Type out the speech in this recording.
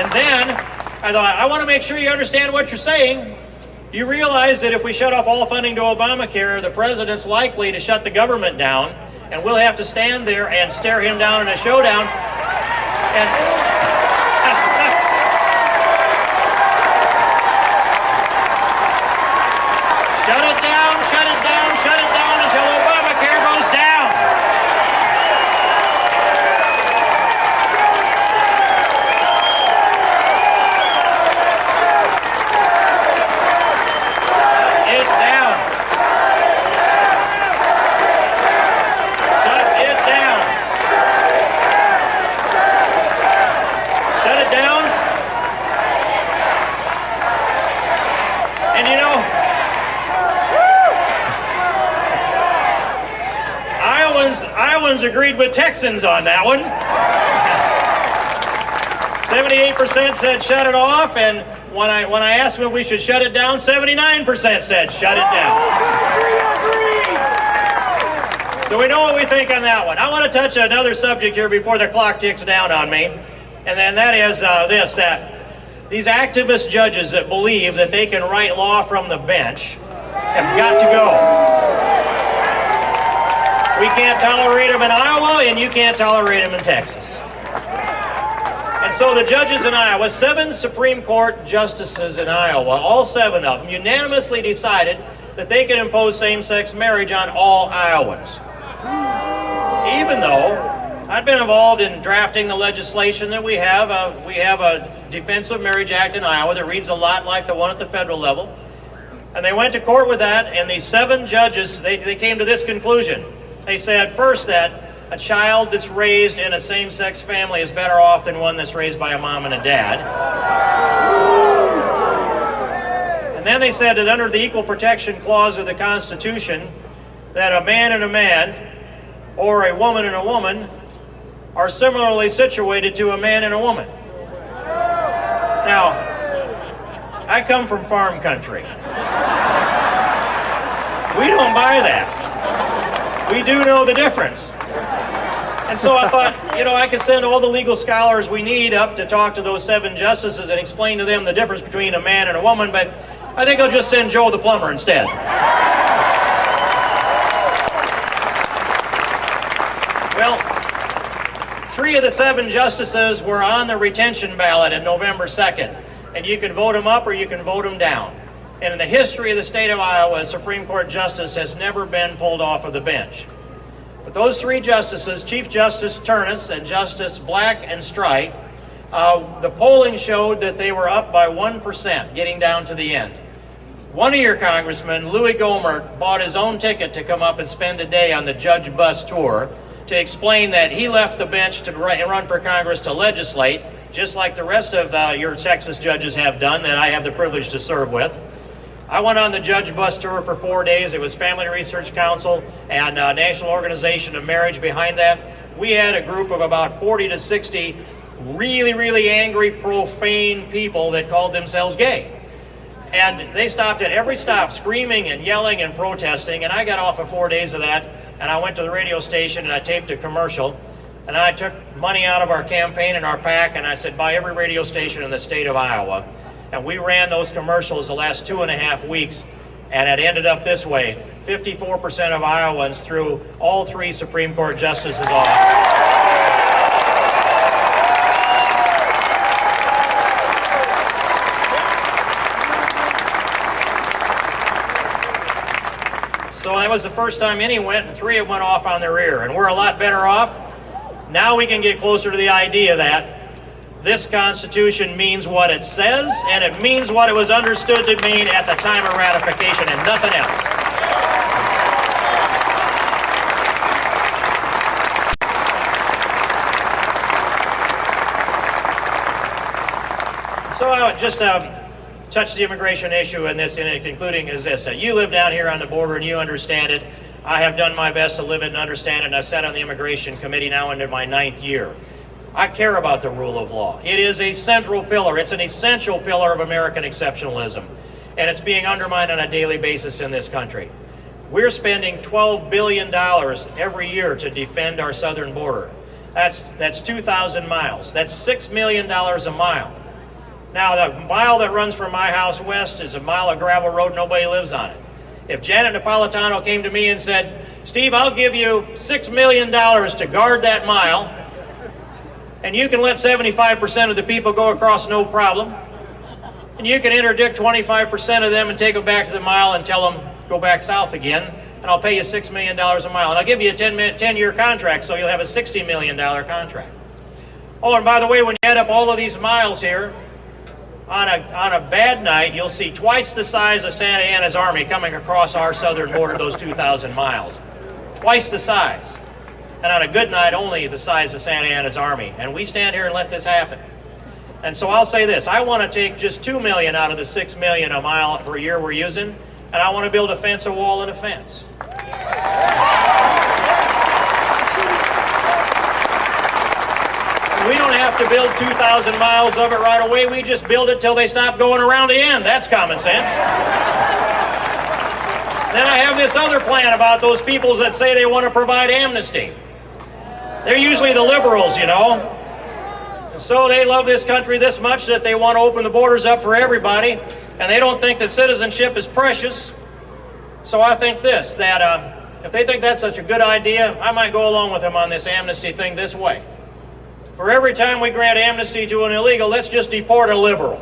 And then I thought, I want to make sure you understand what you're saying. You realize that if we shut off all funding to Obamacare, the president's likely to shut the government down, and we'll have to stand there and stare him down in a showdown. And shut it down until Obamacare goes down. It's down. Shut it down. Shut it down. And you know, Iowans agreed with Texans on that one. 78% said shut it off, and when I asked them if we should shut it down, 79% said shut it down. So we know what we think on that one. I want to touch another subject here before the clock ticks down on me, and then that is that these activist judges that believe that they can write law from the bench have got to go. We can't tolerate them in Iowa, and you can't tolerate them in Texas. And so the judges in Iowa, 7 Supreme Court justices in Iowa, all 7 of them, unanimously decided that they could impose same-sex marriage on all Iowans. Even though I've been involved in drafting the legislation that we have a Defense of Marriage Act in Iowa that reads a lot like the one at the federal level. And they went to court with that, and these 7 judges, they came to this conclusion. They said, first, that a child that's raised in a same-sex family is better off than one that's raised by a mom and a dad. And then they said that under the Equal Protection Clause of the Constitution, that a man and a man, or a woman and a woman, are similarly situated to a man and a woman. Now, I come from farm country. We don't buy that. We do know the difference. And so I thought, I could send all the legal scholars we need up to talk to those 7 justices and explain to them the difference between a man and a woman, but I think I'll just send Joe the plumber instead. Well, 3 of the 7 justices were on the retention ballot on November 2nd, and you can vote them up or you can vote them down. And in the history of the state of Iowa, a Supreme Court justice has never been pulled off of the bench. But those 3 justices, Chief Justice Turnus and Justice Black and Strite, the polling showed that they were up by 1% getting down to the end. One of your congressmen, Louis Gohmert, bought his own ticket to come up and spend a day on the judge bus tour to explain that he left the bench to run for Congress to legislate, just like the rest of your Texas judges have done that I have the privilege to serve with. I went on the judge bus tour for 4 days. It was Family Research Council and National Organization of Marriage behind that. We had a group of about 40 to 60 really, really angry, profane people that called themselves gay. And they stopped at every stop screaming and yelling and protesting, and I got off of 4 days of that, and I went to the radio station and I taped a commercial, and I took money out of our campaign and our PAC, and I said, buy every radio station in the state of Iowa. And we ran those commercials the last 2.5 weeks, and it ended up this way. 54% of Iowans threw all 3 Supreme Court justices off. So that was the first time any went, and 3 of them went off on their ear, and we're a lot better off. Now we can get closer to the idea that this Constitution means what it says, and it means what it was understood to mean at the time of ratification, and nothing else. So I would just touch the immigration issue in this, concluding is this. You live down here on the border and you understand it. I have done my best to live it and understand it, and I've sat on the Immigration Committee now into my 9th year. I care about the rule of law. It is a central pillar. It's an essential pillar of American exceptionalism, and it's being undermined on a daily basis in this country. We're spending $12 billion every year to defend our southern border. That's 2,000 miles. That's $6 million a mile. Now, the mile that runs from my house west is a mile of gravel road. Nobody lives on it. If Janet Napolitano came to me and said, Steve, I'll give you $6 million to guard that mile, and you can let 75% of the people go across no problem, and you can interdict 25% of them and take them back to the mile and tell them go back south again, and I'll pay you $6 million a mile. And I'll give you a 10-year contract, so you'll have a $60 million contract. Oh, and by the way, when you add up all of these miles here, on a bad night, you'll see twice the size of Santa Anna's army coming across our southern border, those 2,000 miles. Twice the size. And on a good night, only the size of Santa Anna's army. And we stand here and let this happen. And so I'll say this, I want to take just $2 million out of the $6 million a mile per year we're using, and I want to build a fence, a wall, and a fence. We don't have to build 2,000 miles of it right away. We just build it till they stop going around the end. That's common sense. Then I have this other plan about those people that say they want to provide amnesty. They're usually the liberals, you know. And so they love this country this much that they want to open the borders up for everybody, and they don't think that citizenship is precious. So I think this, that if they think that's such a good idea, I might go along with them on this amnesty thing this way. For every time we grant amnesty to an illegal, let's just deport a liberal.